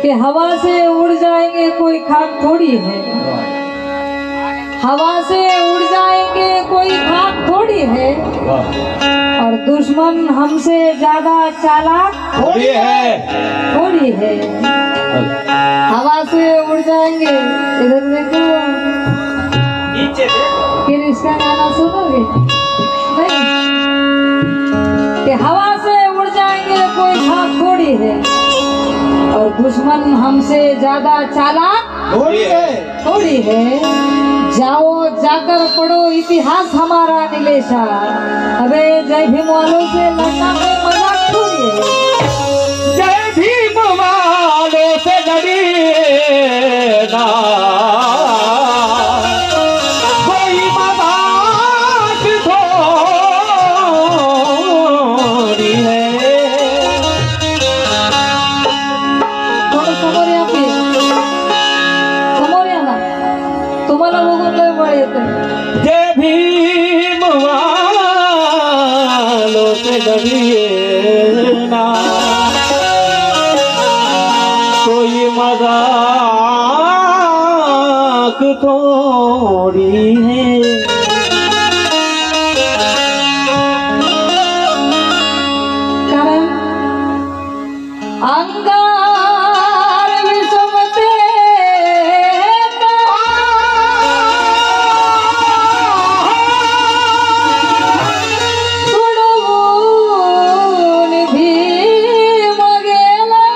कि हवा से उड़ जाएंगे कोई खाक थोड़ी है, हवा से उड़ जाएंगे कोई खाक थोड़ी है, और दुश्मन हमसे ज्यादा चालाक थोड़ी है, थोड़ी है। हवा से उड़ जाएंगे, इधर देखो नीचे देखो, फिर इसका गाना सुनोगे नहीं कि हवा से उड़ जाएंगे कोई खाक थोड़ी है, और दुश्मन हमसे ज्यादा चालाक थोड़ी है, थोड़ी है। जाओ जाकर पढ़ो इतिहास हमारा नीलेशा, अबे जय भीम वालों से लड़ना कोई मजाक थोड़ी है। जय भीम वालों से लड़िए ना कोई मजाक थोड़ी है। थोडं समोर या की, समोर या ना, तुम्हाला बघून लय बळ येतं। जय भीम वालों से लड़िए ना कोई मजाक थोड़ी है। कारण अंगार विषमते सोडवून भीम गेला,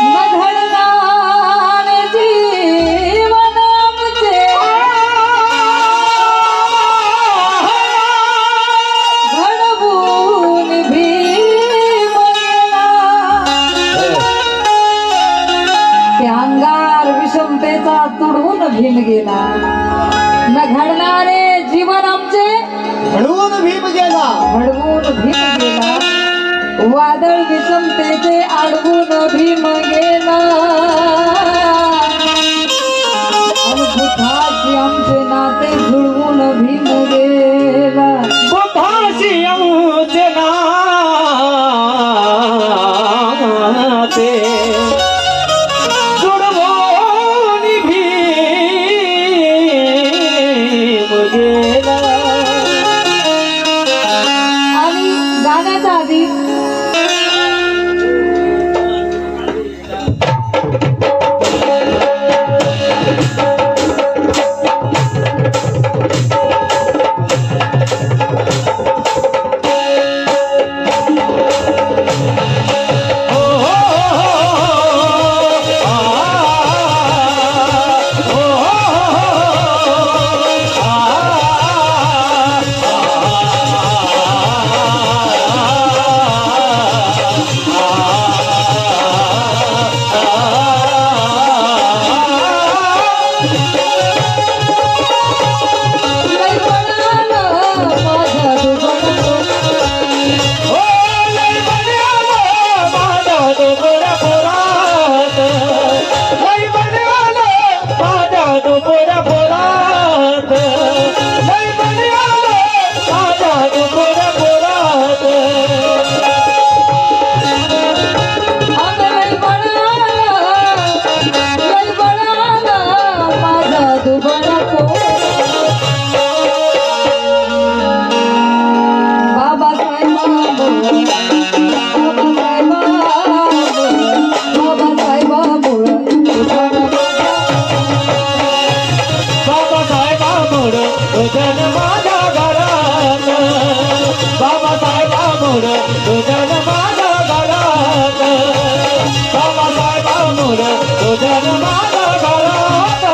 न घडणार जीवन आमचे, घडवून भीम गेला। ते अंगार विषमतेचा तुडवून भीम गेला, न घडणारे जीवन आमचे घडवून भीम गेला, घडवून भीम गेला, वादळ विषमतेचे अडवून भीम गेला, आणि बुद्धाची आमचे नाते जुळवून भीम गेला। बुद्धाशी आमचे नाते जुळवून भीम गेला। आणि गाण्याच्या आधी लय पडालं माझं दुबळं, अगं लय पडालं माझं दुबळं पोर। बाबासाहेबांमुळं तुझं माझ्या घरात, बाबासाहेबांमुळं तुझं माझ्या घरात, बाबासाहेबांमुळं तुझं माझ्या घरात।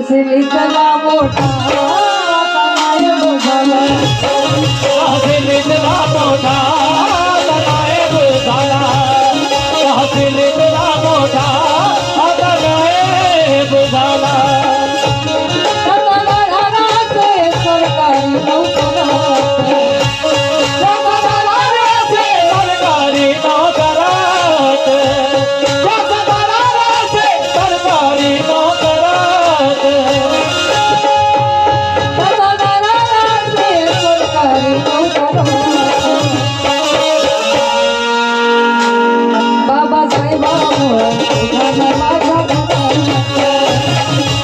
तहसीलीतला मोठा आता नायब झाला. तहसीलीतला मोठा आता नायब झाला. तहसीलीतला मोठा आता नायब झाला. त्याचा घराचे सरकारी नोकरात. सरकारी नोकरात. सरकारी नोकरात. त्याचा घराचे सरकारी नोकरात. बाबासाहेबांमुळे उठाला माझ्या घरात.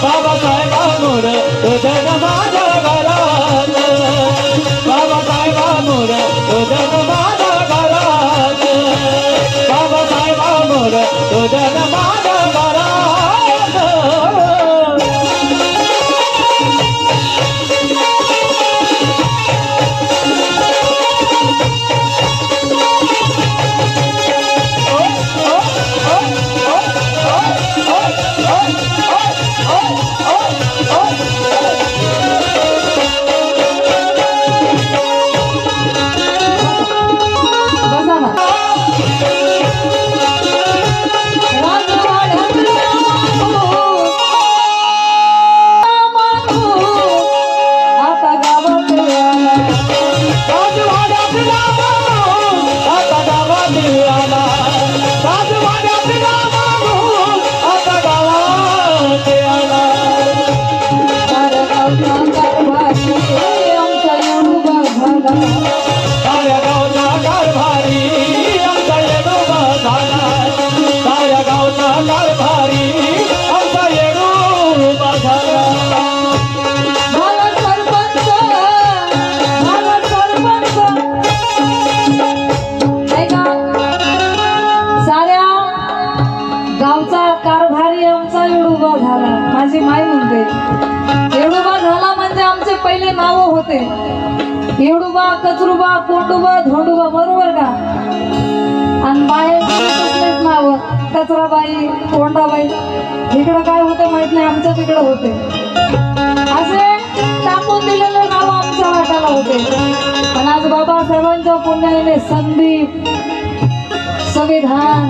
बाबासाहेबांमुळे तुझं माझ्या घरात. बाबासाहेबांमुळे तुझं माझ्या घरात. बाबासाहेबांमुळे तुझं माझ्या घरात. बसा ना. राजवाड्यातला माणूस आता गावात आला. राजवाड्यातला माणूस आता गावात आला. राजवाड्यातला माणूस आता गावात आला. साऱ्या गावचा कारभारी आमचा येडूबा झाला. साऱ्या गावचा कारभारी आमचा येडोबा झाला. साऱ्या गावचा कारभारी आमचा येडोबा झाला. झाला सरपंच, झाला सरपंच. नाही का? साऱ्या गावचा कारभारी आमचा येडूबा झाला. माझी माय म्हणते येडूबा झाला म्हणजे आमचे पहिले नाव होते येडूबा, कचरूबा, कोंडूबा, धोंडूबा, बरोबर का? आणि बाहेर नाव कचराबाई, कोंडाबाई. इकडं काय होते माहित नाही, आमच्या तिकडं होते. असे टाकून दिलेले नाव आमच्या वाट्याला होते. पण आज बाबासाहेबांच्या पुण्याने संदीप, संविधान,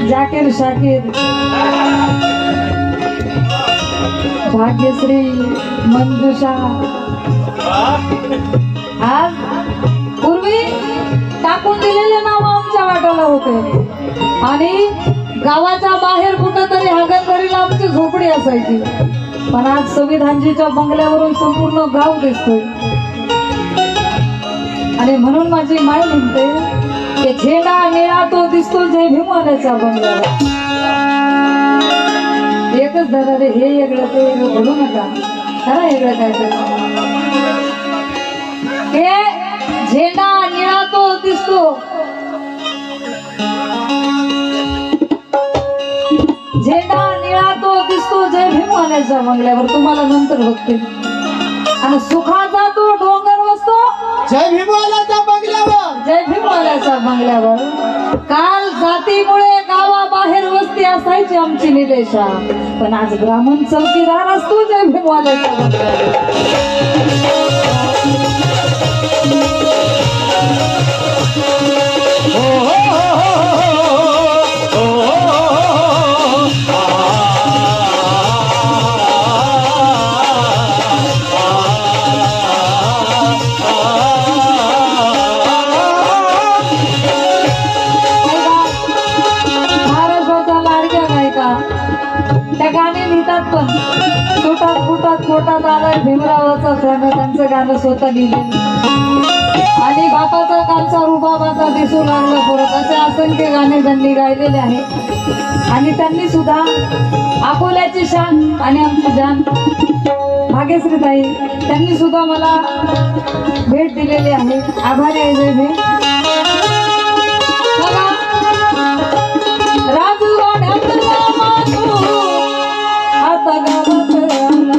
जाकीर शाकीर, भाग्यश्री, मंजुषा. आज पूर्वी टाकून दिलेले नाव आमच्या वाट्याला होते आणि गावाच्या बाहेर कुठं तरी हागणदारीला आमची झोपडी असायची. पण आज संविधानजीच्या बंगल्यावरून संपूर्ण गाव दिसतोय. आणि म्हणून माझी माय म्हणते की झेंडा निळा तो दिसतो जय भीमानाच्या बंगल्यावर. एकच धरा रे, हे वेगळं ते वेगळं बोलू नका. खरं वेगळं काय तर हे झेंडा निळा तो दिसतो. झेंडा निळा तो दिसतो जय भीमानाच्या बंगल्यावर. तुम्हाला नंतर बघते. आणि सुखाचा तो डोंगर बसतो जय भीमवाल्याच्या बंगल्यावर. जय भीमवाल्याच्या बंगल्यावर. काल जातीमुळे गावाबाहेर वस्ती असायची आमची निलेशा, पण आज ब्राह्मण चौकीदार असतो जय भीमवाल्याच्या बंगल्यावर. महाराष्ट्राच्या लाडक्या गायिका त्या गाणे लिहितात, पण पोटात पोटात पोटात आलाय भीमरावाचा प्रेम, त्यांचं गाणं स्वतः लिहिलेलं. आणि बापाचा कालचा रुबाबाचा दिसू लागला परत, असे असंख्य गाणे त्यांनी गायलेले आहेत. आणि त्यांनी सुद्धा अकोल्याची शान आणि आमची जान भाग्यश्रीताई त्यांनी सुद्धा मला भेट दिलेली आहे. आभारी आहे जय भीम. बघा, राजवाड्यातला माणूस आता गावात आला.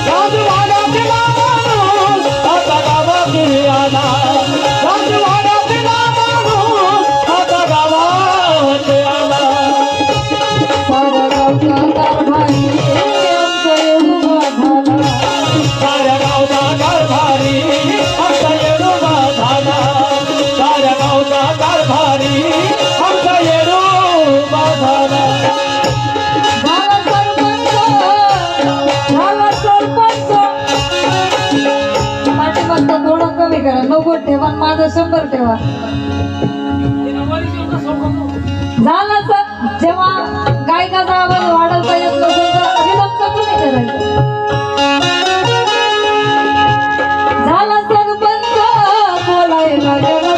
राजवाड्यातला माणूस आता गावात आला. राजवाड्यातला माणूस आता गावात आला. साऱ्या गावचा कारभारी करा, 90 ठेवा आणि माझं 100 ठेवा. झालं सर, जेव्हा गायकाचा आवाज वाढवता येत नसेल तर विलंब तुम्ही करायचं. झाला सरपंच बोलायला गेला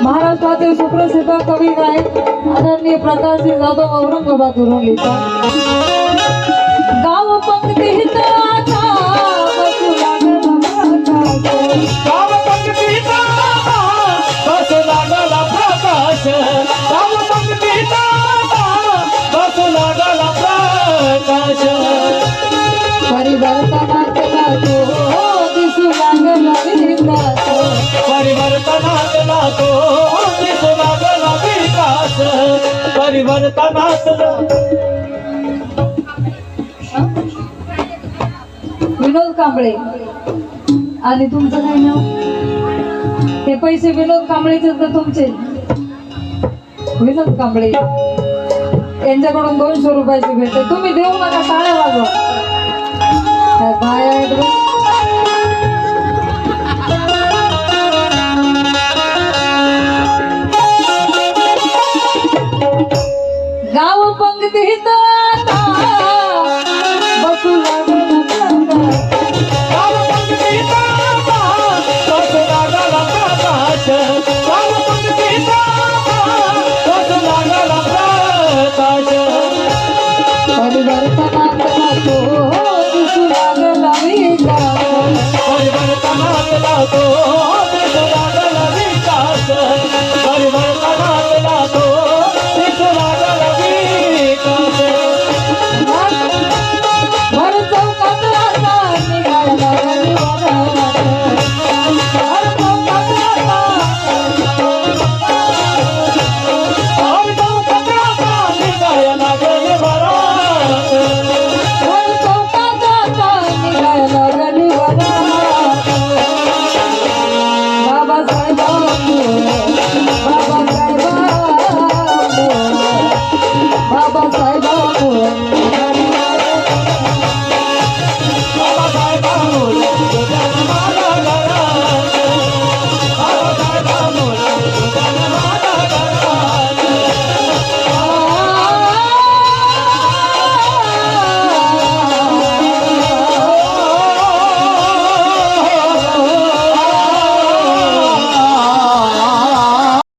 महाराष्ट्रातील सुप्रसिद्ध कवी गायक आदरणीय प्रकाशजी जाधव औरंगाबादवरून लिहितात. गाव पंक्तीत आता बसू लागला प्रकाश, गाव पंक्तीत आता बसू लागला प्रकाश, परिवर्तनातला तो दिसू लागला विकास, परिवर्तनातला तो दिसू लागला विकास, परिवर्तनातला. विनोद कांबळे आणि तुमचं काय नाव? हे पैसे विनोद कांबळेचे तर तुमचे. विनोद कांबळे यांच्याकडून 200 रुपयाचे भेटते. तुम्ही देऊ नका, टाळ्या वाजवा. बाय